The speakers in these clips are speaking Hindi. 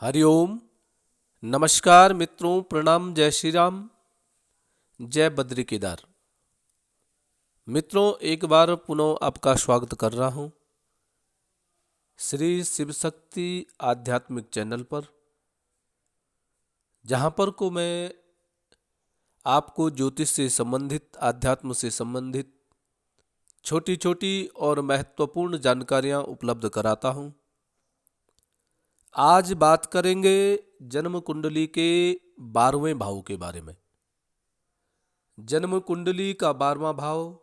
हरिओम। नमस्कार मित्रों, प्रणाम, जय श्री राम, जय बद्री केदार। मित्रों, एक बार पुनः आपका स्वागत कर रहा हूँ श्री शिव शक्ति आध्यात्मिक चैनल पर, जहाँ पर को मैं आपको ज्योतिष से संबंधित, अध्यात्म से संबंधित छोटी छोटी और महत्वपूर्ण जानकारियाँ उपलब्ध कराता हूँ। आज बात करेंगे जन्म कुंडली के 12वें भाव के बारे में। जन्म कुंडली का 12वां भाव,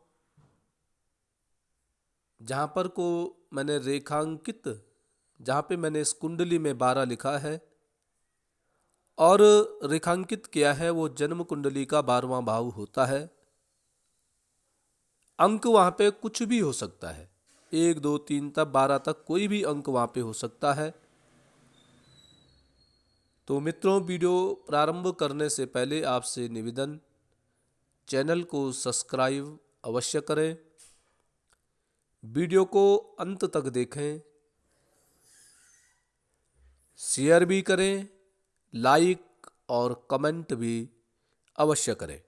जहाँ पर को मैंने रेखांकित, जहाँ पे मैंने इस कुंडली में 12 लिखा है और रेखांकित किया है, वो जन्म कुंडली का 12वां भाव होता है। अंक वहाँ पे कुछ भी हो सकता है, 1 2 3 तक 12 तक कोई भी अंक वहाँ पे हो सकता है। तो मित्रों, वीडियो प्रारंभ करने से पहले आपसे निवेदन, चैनल को सब्सक्राइब अवश्य करें, वीडियो को अंत तक देखें, शेयर भी करें, लाइक और कमेंट भी अवश्य करें।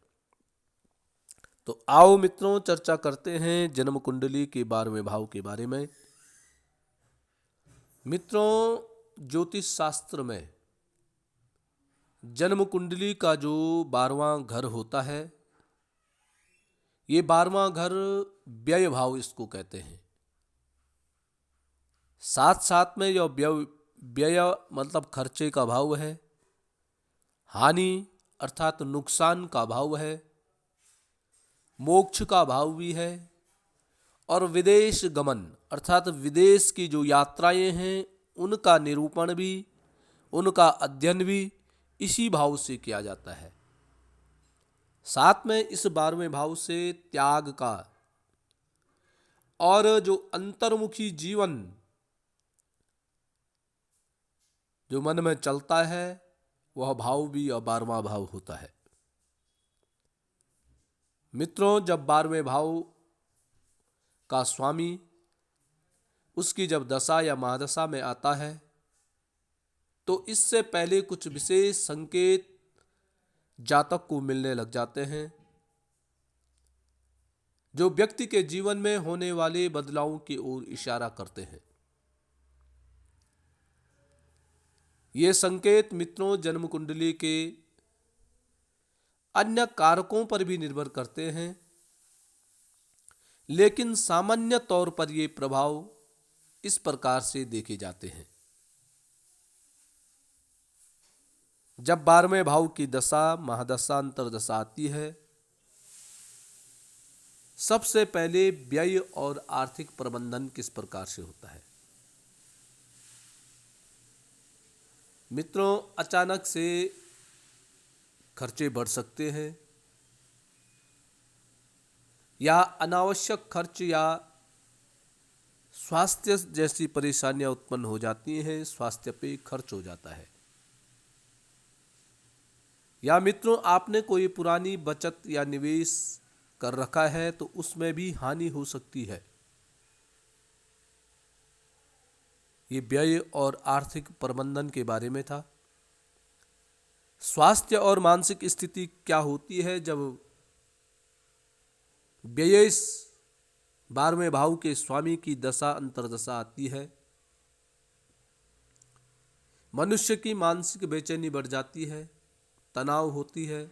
तो आओ मित्रों, चर्चा करते हैं जन्म कुंडली के 12वें भाव के बारे में। मित्रों, ज्योतिष शास्त्र में जन्म कुंडली का जो 12वां घर होता है, ये 12वां घर व्यय भाव इसको कहते हैं। साथ साथ में यह व्यय मतलब खर्चे का भाव है, हानि अर्थात नुकसान का भाव है, मोक्ष का भाव भी है, और विदेश गमन अर्थात विदेश की जो यात्राएं हैं उनका निरूपण भी, उनका अध्ययन भी इसी भाव से किया जाता है। साथ में इस 12वें भाव से त्याग का और जो अंतर्मुखी जीवन जो मन में चलता है, वह भाव भी और 12वां भाव होता है। मित्रों, जब 12वें भाव का स्वामी उसकी जब दशा या महादशा में आता है, तो इससे पहले कुछ विशेष संकेत जातक को मिलने लग जाते हैं, जो व्यक्ति के जीवन में होने वाले बदलावों की ओर इशारा करते हैं। ये संकेत मित्रों जन्म कुंडली के अन्य कारकों पर भी निर्भर करते हैं, लेकिन सामान्य तौर पर ये प्रभाव इस प्रकार से देखे जाते हैं। जब 12वें भाव की दशा, महादशा, अंतरदशा आती है, सबसे पहले व्यय और आर्थिक प्रबंधन किस प्रकार से होता है। मित्रों, अचानक से खर्चे बढ़ सकते हैं, या अनावश्यक खर्च या स्वास्थ्य जैसी परेशानियां उत्पन्न हो जाती हैं, स्वास्थ्य पे खर्च हो जाता है। या मित्रों, आपने कोई पुरानी बचत या निवेश कर रखा है तो उसमें भी हानि हो सकती है। ये व्यय और आर्थिक प्रबंधन के बारे में था। स्वास्थ्य और मानसिक स्थिति क्या होती है जब व्यय 12वें भाव के स्वामी की दशा, अंतरदशा आती है। मनुष्य की मानसिक बेचैनी बढ़ जाती है, तनाव होती है,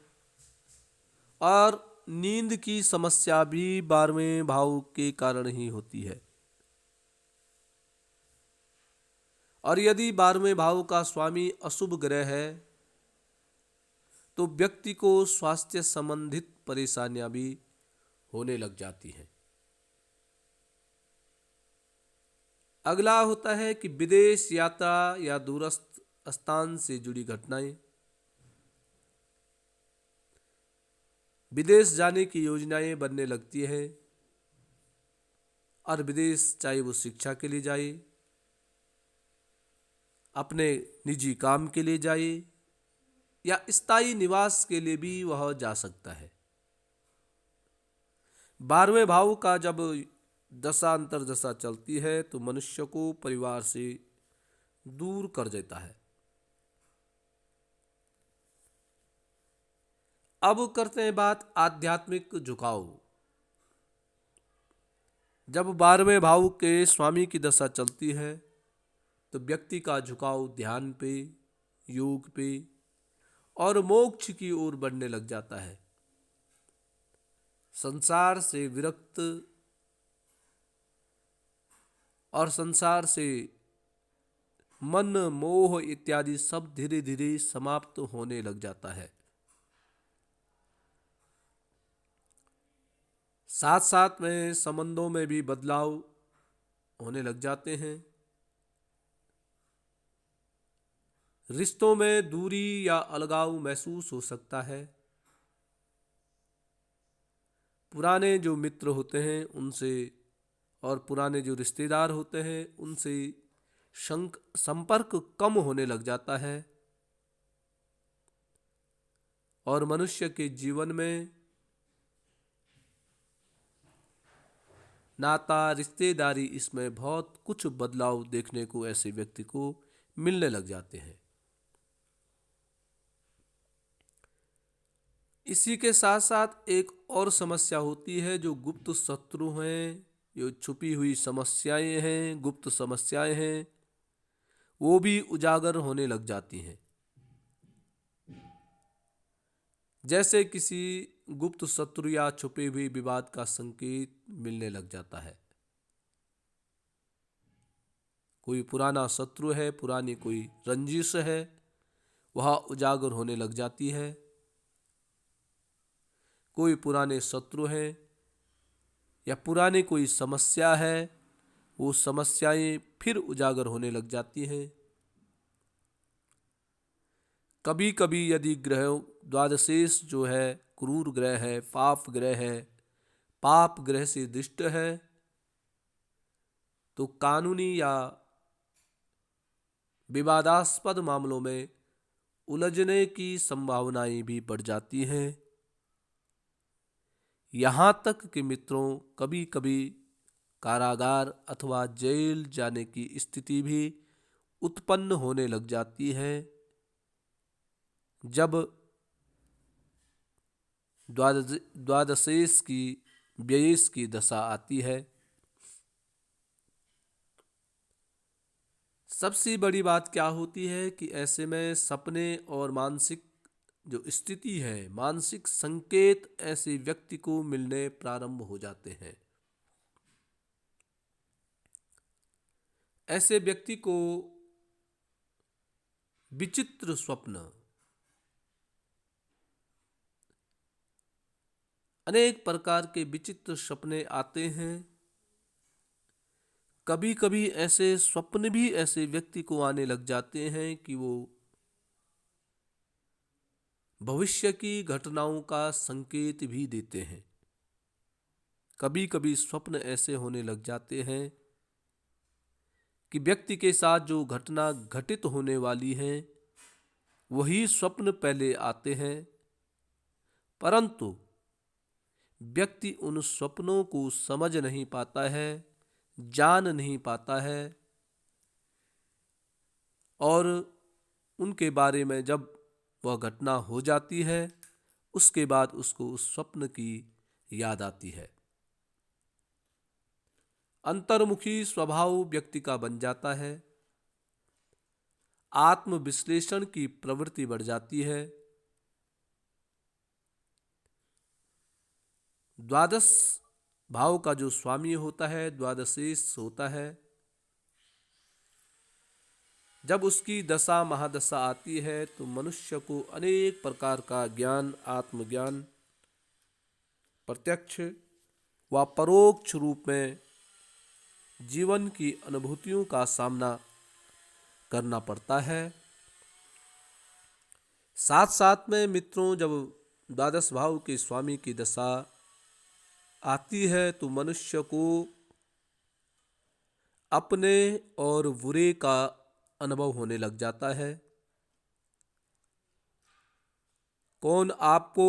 और नींद की समस्या भी 12वें भाव के कारण ही होती है। और यदि 12वें भाव का स्वामी अशुभ ग्रह है तो व्यक्ति को स्वास्थ्य संबंधित परेशानियां भी होने लग जाती हैं। अगला होता है कि विदेश यात्रा या दूरस्थ स्थान से जुड़ी घटनाएं। विदेश जाने की योजनाएं बनने लगती है, और विदेश चाहे वो शिक्षा के लिए जाए, अपने निजी काम के लिए जाए, या स्थायी निवास के लिए भी वह जा सकता है। 12वें भाव का जब दशा, अंतरदशा चलती है तो मनुष्य को परिवार से दूर कर देता है। अब करते हैं बात आध्यात्मिक झुकाव। जब 12वें भाव के स्वामी की दशा चलती है तो व्यक्ति का झुकाव ध्यान पे, योग पे और मोक्ष की ओर बढ़ने लग जाता है। संसार से विरक्त और संसार से मन, मोह इत्यादि सब धीरे धीरे समाप्त होने लग जाता है। साथ साथ में संबंधों में भी बदलाव होने लग जाते हैं। रिश्तों में दूरी या अलगाव महसूस हो सकता है। पुराने जो मित्र होते हैं उनसे और पुराने जो रिश्तेदार होते हैं उनसे संपर्क कम होने लग जाता है और मनुष्य के जीवन में नाता, रिश्तेदारी, इसमें बहुत कुछ बदलाव देखने को ऐसे व्यक्ति को मिलने लग जाते हैं। इसी के साथ साथ एक और समस्या होती है, जो गुप्त शत्रु हैं, जो छुपी हुई समस्याएं हैं, गुप्त समस्याएं हैं, वो भी उजागर होने लग जाती हैं। जैसे किसी गुप्त शत्रु या छुपे हुए विवाद का संकेत मिलने लग जाता है। कोई पुराना शत्रु है, पुरानी कोई रंजिश है, वह उजागर होने लग जाती है। कोई पुराने शत्रु हैं या पुरानी कोई समस्या है, वो समस्याएं फिर उजागर होने लग जाती हैं। कभी कभी यदि ग्रह द्वादशेष जो है क्रूर ग्रह है, पाप ग्रह है, पाप ग्रह से दृष्ट है, तो कानूनी या विवादास्पद मामलों में उलझने की संभावनाएं भी बढ़ जाती हैं। यहाँ तक कि मित्रों, कभी कभी कारागार अथवा जेल जाने की स्थिति भी उत्पन्न होने लग जाती है जब द्वादशेष की व्ययेश की दशा आती है। सबसे बड़ी बात क्या होती है कि ऐसे में सपने और मानसिक जो स्थिति है, मानसिक संकेत ऐसे व्यक्ति को मिलने प्रारंभ हो जाते हैं। ऐसे व्यक्ति को विचित्र स्वप्न, अनेक प्रकार के विचित्र सपने आते हैं। कभी कभी ऐसे स्वप्न भी ऐसे व्यक्ति को आने लग जाते हैं कि वो भविष्य की घटनाओं का संकेत भी देते हैं। कभी कभी स्वप्न ऐसे होने लग जाते हैं कि व्यक्ति के साथ जो घटना घटित होने वाली है वही स्वप्न पहले आते हैं, परंतु व्यक्ति उन स्वप्नों को समझ नहीं पाता है, जान नहीं पाता है, और उनके बारे में जब वह घटना हो जाती है उसके बाद उसको उस स्वप्न की याद आती है। अंतर्मुखी स्वभाव व्यक्ति का बन जाता है, आत्मविश्लेषण की प्रवृत्ति बढ़ जाती है। द्वादश भाव का जो स्वामी होता है, द्वादशेष होता है, जब उसकी दशा महादशा आती है तो मनुष्य को अनेक प्रकार का ज्ञान, आत्मज्ञान प्रत्यक्ष व परोक्ष रूप में जीवन की अनुभूतियों का सामना करना पड़ता है। साथ साथ में मित्रों, जब द्वादश भाव के स्वामी की दशा आती है तो मनुष्य को अपने और बुरे का अनुभव होने लग जाता है। कौन आपको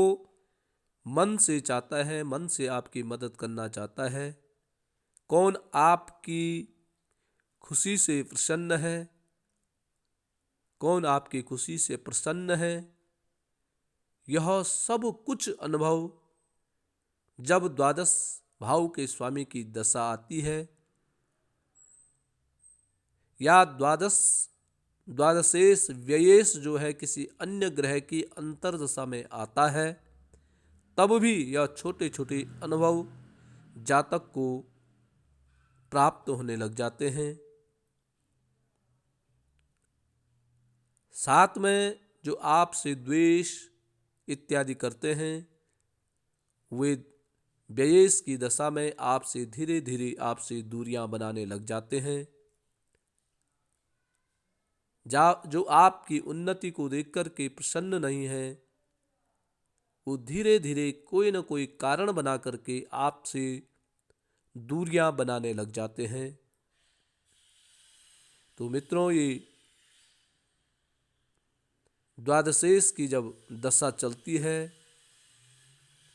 मन से चाहता है, मन से आपकी मदद करना चाहता है, कौन आपकी खुशी से प्रसन्न है, कौन आपकी खुशी से प्रसन्न है, यह सब कुछ अनुभव जब द्वादश भाव के स्वामी की दशा आती है या द्वादशेश व्ययेश जो है किसी अन्य ग्रह की अंतर्दशा में आता है, तब भी यह छोटे छोटे अनुभव जातक को प्राप्त होने लग जाते हैं। साथ में जो आपसे द्वेष इत्यादि करते हैं, वे व्ययेश की दशा में आपसे धीरे धीरे आपसे दूरियां बनाने लग जाते हैं। जो आपकी उन्नति को देखकर के प्रसन्न नहीं है, वो धीरे धीरे कोई न कोई कारण बना करके आपसे दूरियां बनाने लग जाते हैं। तो मित्रों, ये द्वादशेश की जब दशा चलती है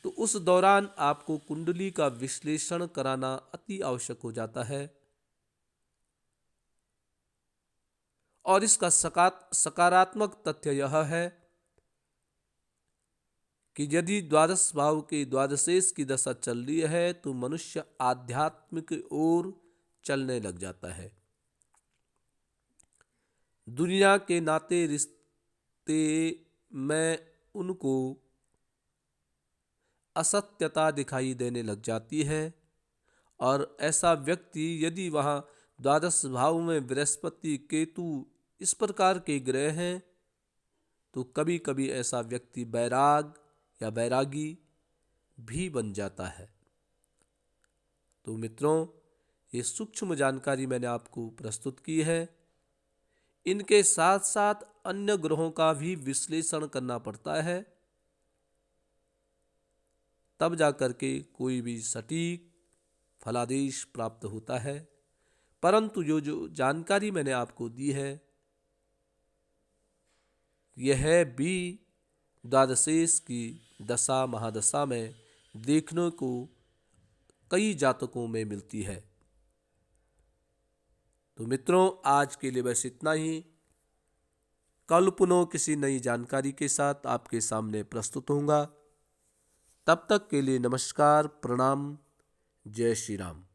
तो उस दौरान आपको कुंडली का विश्लेषण कराना अति आवश्यक हो जाता है। और इसका सकारात्मक तथ्य यह है कि यदि द्वादश भाव के द्वादशेश की दशा चल रही है तो मनुष्य आध्यात्मिक ओर चलने लग जाता है। दुनिया के नाते रिश्ते में उनको असत्यता दिखाई देने लग जाती है। और ऐसा व्यक्ति यदि वहाँ द्वादश भाव में बृहस्पति, केतु इस प्रकार के ग्रह हैं तो कभी कभी ऐसा व्यक्ति बैराग या बैरागी भी बन जाता है। तो मित्रों, ये सूक्ष्म जानकारी मैंने आपको प्रस्तुत की है। इनके साथ साथ अन्य ग्रहों का भी विश्लेषण करना पड़ता है, तब जाकर के कोई भी सटीक फलादेश प्राप्त होता है। परंतु जो जानकारी मैंने आपको दी है, यह भी द्वादशेश की दशा महादशा में देखने को कई जातकों में मिलती है। तो मित्रों, आज के लिए बस इतना ही। कल पुनः किसी नई जानकारी के साथ आपके सामने प्रस्तुत होऊंगा। तब तक के लिए नमस्कार, प्रणाम, जय श्री राम।